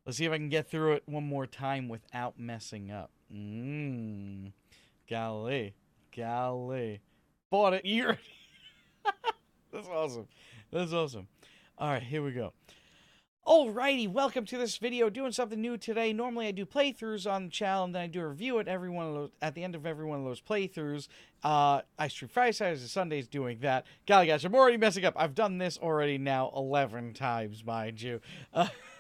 Let's see if I can get through it one more time without messing up. Golly. Golly. Bought it. You're... That's awesome. That's awesome. All right, here we go. Alrighty, welcome to this video. Doing something new today. Normally I do playthroughs on the channel, and then I do a review at every one of those. At the end of every one of those playthroughs, I stream Friday, Saturdays, and Sundays doing that. Golly gosh, I'm already messing up. I've done this already now 11 times, mind you.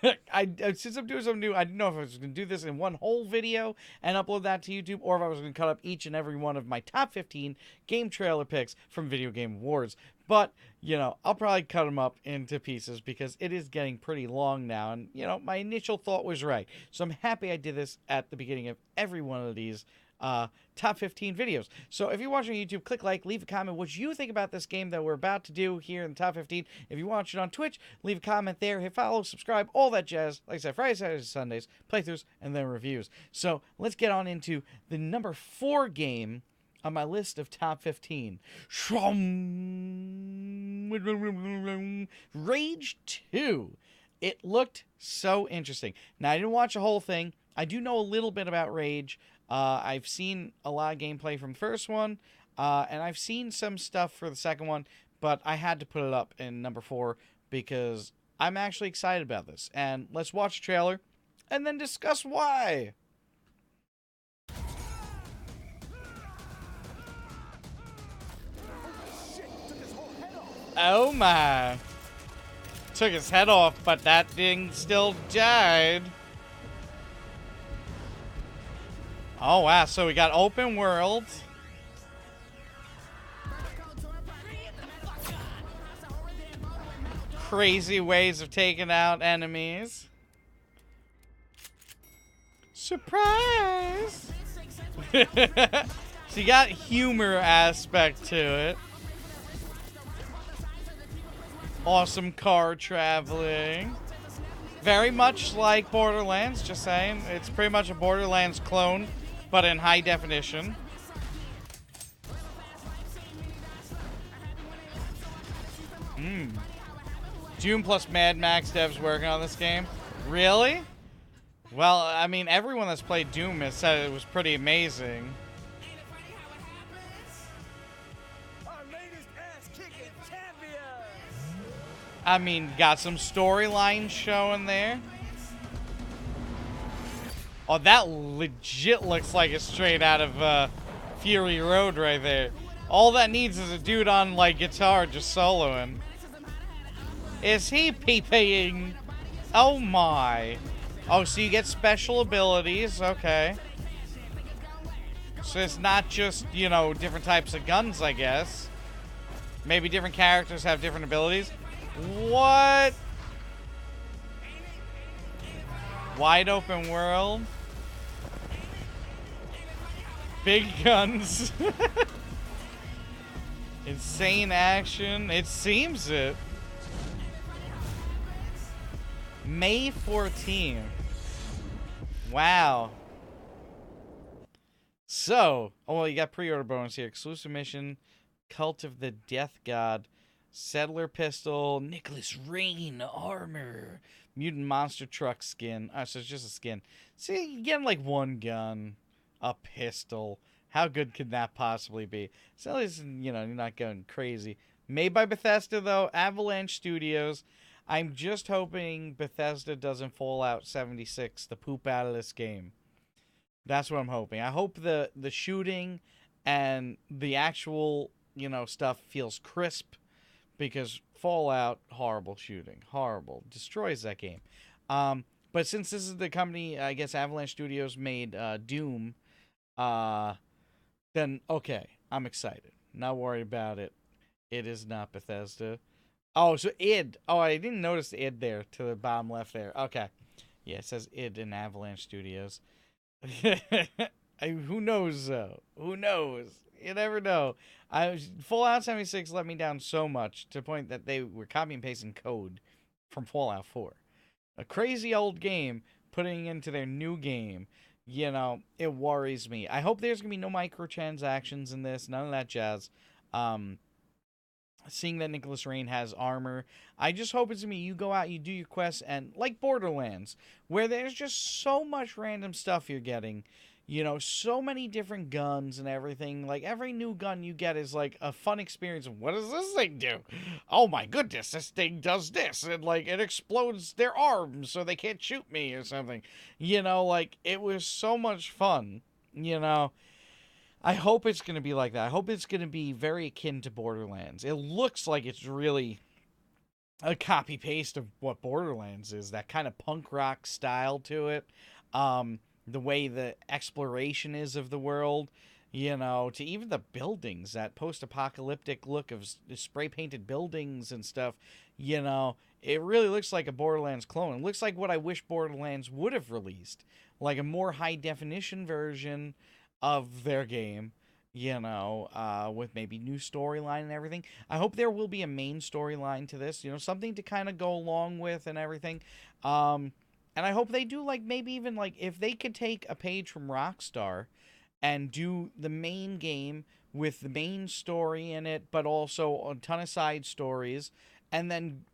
Since I'm doing something new, I didn't know if I was going to do this in one whole video and upload that to YouTube, or if I was going to cut up each and every one of my top 15 game trailer picks from Video Game Awards. But, you know, I'll probably cut them up into pieces because it is getting pretty long now. And, you know, my initial thought was right. So I'm happy I did this at the beginning of every one of these top 15 videos. So if you're watching on YouTube, click like, leave a comment what you think about this game that we're about to do here in the top 15. If you watch it on Twitch, leave a comment there, hit follow, subscribe, all that jazz. Like I said, Friday, Saturdays, Sundays, playthroughs, and then reviews. So let's get on into the number 4 game on my list of top 15. Rage 2. It looked so interesting. Now, I didn't watch the whole thing. I do know a little bit about Rage. I've seen a lot of gameplay from the first one, and I've seen some stuff for the second one, but I had to put it up in number 4 because I'm actually excited about this. And let's watch the trailer and then discuss why. Oh my. Took his head off, but that thing still died. Oh wow, so we got open world. Crazy ways of taking out enemies. Surprise! So you got humor aspect to it. Awesome car traveling. Very much like Borderlands, just saying. It's pretty much a Borderlands clone, but in high definition. Doom plus Mad Max devs working on this game. Really? Well, I mean, everyone that's played Doom has said it was pretty amazing. I mean, got some storyline showing there. Oh, that legit looks like it's straight out of Fury Road right there. All that needs is a dude on, like, guitar just soloing. Is he peeing? Oh my. Oh, so you get special abilities. Okay. So it's not just, you know, different types of guns, I guess. Maybe different characters have different abilities. What? Wide open world. Big guns. Insane action. It seems it. May 14th. Wow. So, oh well, you got pre-order bonus here. Exclusive mission, Cult of the Death God. Settler pistol, Nicholas Rain armor, mutant monster truck skin. Oh, so it's just a skin. See, you get like one gun, a pistol. How good could that possibly be? So at least, you know, you're not going crazy. Made by Bethesda though, Avalanche Studios. I'm just hoping Bethesda doesn't Fallout 76 the poop out of this game. That's what I'm hoping. I hope the shooting and the actual, you know, stuff feels crisp. Because Fallout, horrible shooting. Horrible. Destroys that game. But since this is the company, I guess Avalanche Studios made Doom, then, okay, I'm excited. Not worried about it. It is not Bethesda. Oh, so id. Oh, I didn't notice the id there to the bottom left there. Okay. Yeah, it says id in Avalanche Studios. Who knows, though? Who knows? You never know. Fallout 76 let me down so much to the point that they were copy and pasting code from Fallout 4. A crazy old game putting into their new game. You know, it worries me. I hope there's going to be no microtransactions in this. None of that jazz. seeing that Nicholas Rain has armor. I just hope it's me. You go out, you do your quests, and like Borderlands, where there's just so much random stuff you're getting. You know, so many different guns and everything. Like, every new gun you get is like a fun experience of, what does this thing do? Oh my goodness, this thing does this. And like, it explodes their arms so they can't shoot me or something. You know, like, it was so much fun. You know, I hope it's going to be like that. I hope it's going to be very akin to Borderlands. It looks like it's really a copy paste of what Borderlands is. That kind of punk rock style to it. The way the exploration is of the world, you know, to even the buildings, that post-apocalyptic look of spray painted buildings and stuff. You know, it really looks like a Borderlands clone. It looks like what I wish Borderlands would have released, like a more high definition version of their game, you know, with maybe new storyline and everything. I hope there will be a main storyline to this, you know, something to kind of go along with and everything. And I hope they do, like, maybe even, like, if they could take a page from Rockstar and do the main game with the main story in it, but also a ton of side stories, and then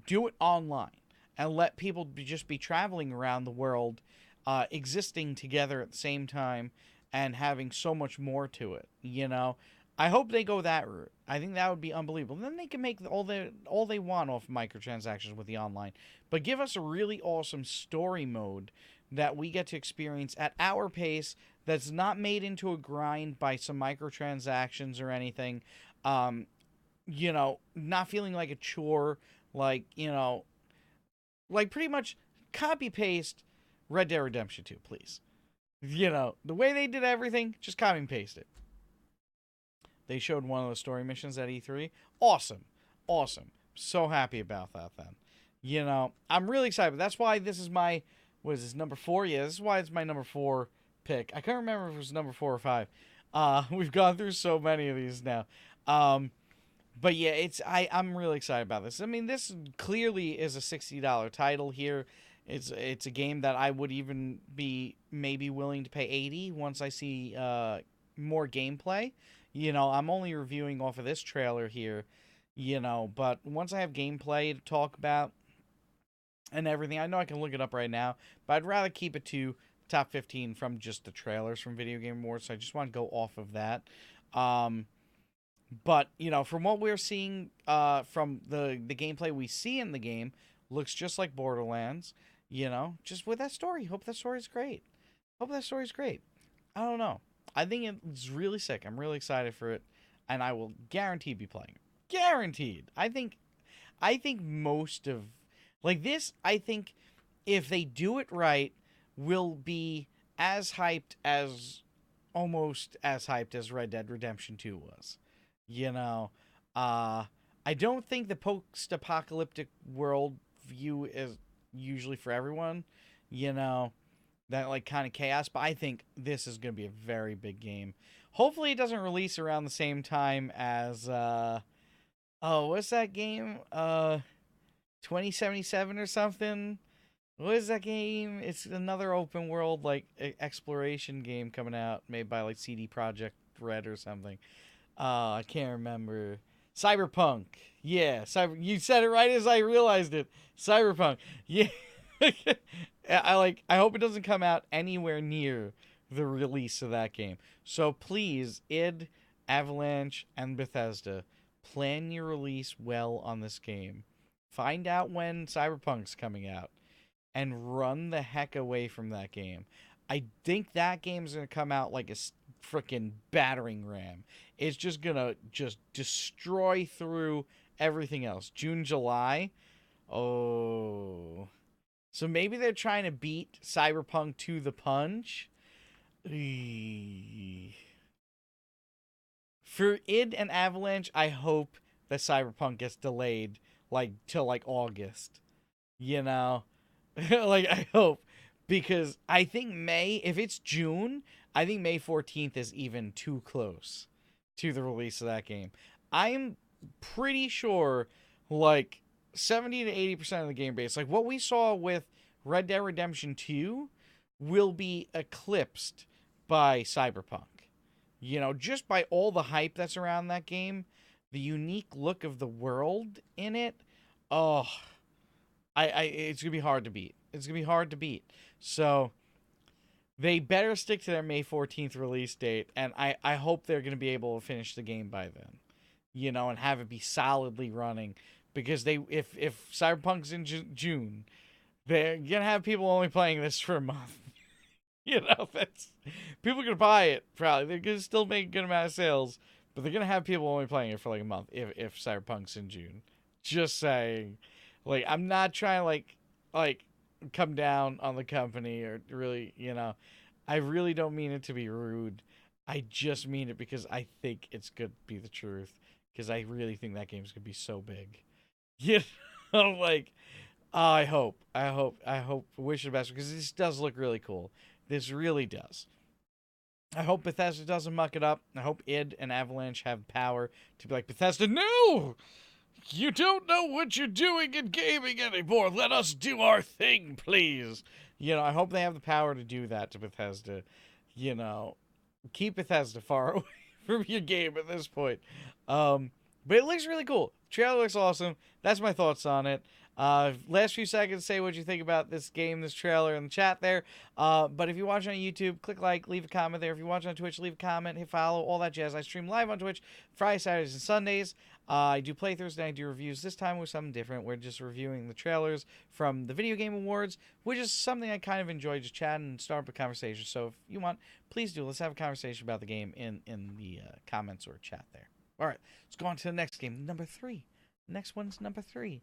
do it online and let people just be traveling around the world, existing together at the same time, and having so much more to it, you know? I hope they go that route. I think that would be unbelievable. Then they can make all they want off microtransactions with the online. But give us a really awesome story mode that we get to experience at our pace, that's not made into a grind by some microtransactions or anything. You know, not feeling like a chore, like, you know, like pretty much copy paste Red Dead Redemption 2, please. You know, the way they did everything, just copy and paste it. They showed one of the story missions at E3. Awesome. Awesome. So happy about that then. You know, I'm really excited. That's why this is my, what is this, number 4? Yeah, this is why it's my number 4 pick. I can't remember if it was number 4 or 5. We've gone through so many of these now. But yeah, I'm really excited about this. I mean, this clearly is a $60 title here. It's a game that I would even be maybe willing to pay $80 once I see more gameplay. You know, I'm only reviewing off of this trailer here, you know, but once I have gameplay to talk about and everything, I know I can look it up right now, but I'd rather keep it to top 15 from just the trailers from Video Game Awards, so I just want to go off of that. But, you know, from what we're seeing from the gameplay we see in the game, looks just like Borderlands, you know, just with that story. Hope that story's great. Hope that story's great. I don't know. I think it's really sick. I'm really excited for it, and I will guarantee be playing it. Guaranteed. I think most of, like this, I think if they do it right, will be as hyped as, almost as hyped as Red Dead Redemption 2 was. You know, I don't think the post-apocalyptic world view is usually for everyone, you know, that like kind of chaos, but I think this is going to be a very big game. Hopefully it doesn't release around the same time as what's that game? 2077 or something. What is that game? It's another open world like exploration game coming out, made by like CD Projekt Red or something. I can't remember. Cyberpunk. Yeah, you said it right as I realized it. Cyberpunk. Yeah. I hope it doesn't come out anywhere near the release of that game. So please, id, Avalanche, and Bethesda, plan your release well on this game. Find out when Cyberpunk's coming out and run the heck away from that game. I think that game's going to come out like a freaking battering ram. It's just going to just destroy through everything else. June, July. Oh. So maybe they're trying to beat Cyberpunk to the punch. For id and Avalanche, I hope that Cyberpunk gets delayed like till like August. You know? Like, I hope. Because I think if it's June, I think May 14th is even too close to the release of that game. I'm pretty sure, like, 70 to 80% of the game base, like what we saw with Red Dead Redemption 2, will be eclipsed by Cyberpunk. You know, just by all the hype that's around that game, the unique look of the world in it, oh, it's gonna be hard to beat. It's gonna be hard to beat. So they better stick to their May 14th release date, and I hope they're gonna be able to finish the game by then, and have it be solidly running. Because if Cyberpunk's in June, they're gonna have people only playing this for a month. That's people are gonna buy it. Probably they're gonna still make a good amount of sales, but they're gonna have people only playing it for like a month if Cyberpunk's in June. Just saying, like I'm not trying to like come down on the company or really, I really don't mean it to be rude. I just mean it because I think it's gonna be the truth. Because I really think that game's gonna be so big. Like I hope. Wish the best because this does look really cool. This really does. I hope Bethesda doesn't muck it up. I hope id and Avalanche have power to be like, Bethesda, no! You don't know what you're doing in gaming anymore. Let us do our thing, please. I hope they have the power to do that to Bethesda. Keep Bethesda far away from your game at this point. But it looks really cool. Trailer looks awesome. That's my thoughts on it. Last few seconds, say what you think about this game, this trailer in the chat there. But if you're watching on YouTube, click like, leave a comment there. If you're watching on Twitch, leave a comment, hit follow, all that jazz. I stream live on Twitch Friday, Saturdays, and Sundays. I do playthroughs and I do reviews. This time with something different. We're just reviewing the trailers from the Video Game Awards, which is something I kind of enjoy, just chatting and start up a conversation. So if you want, please do. Let's have a conversation about the game in the comments or chat there. All right, let's go on to the next game, number 3. Next one's number 3.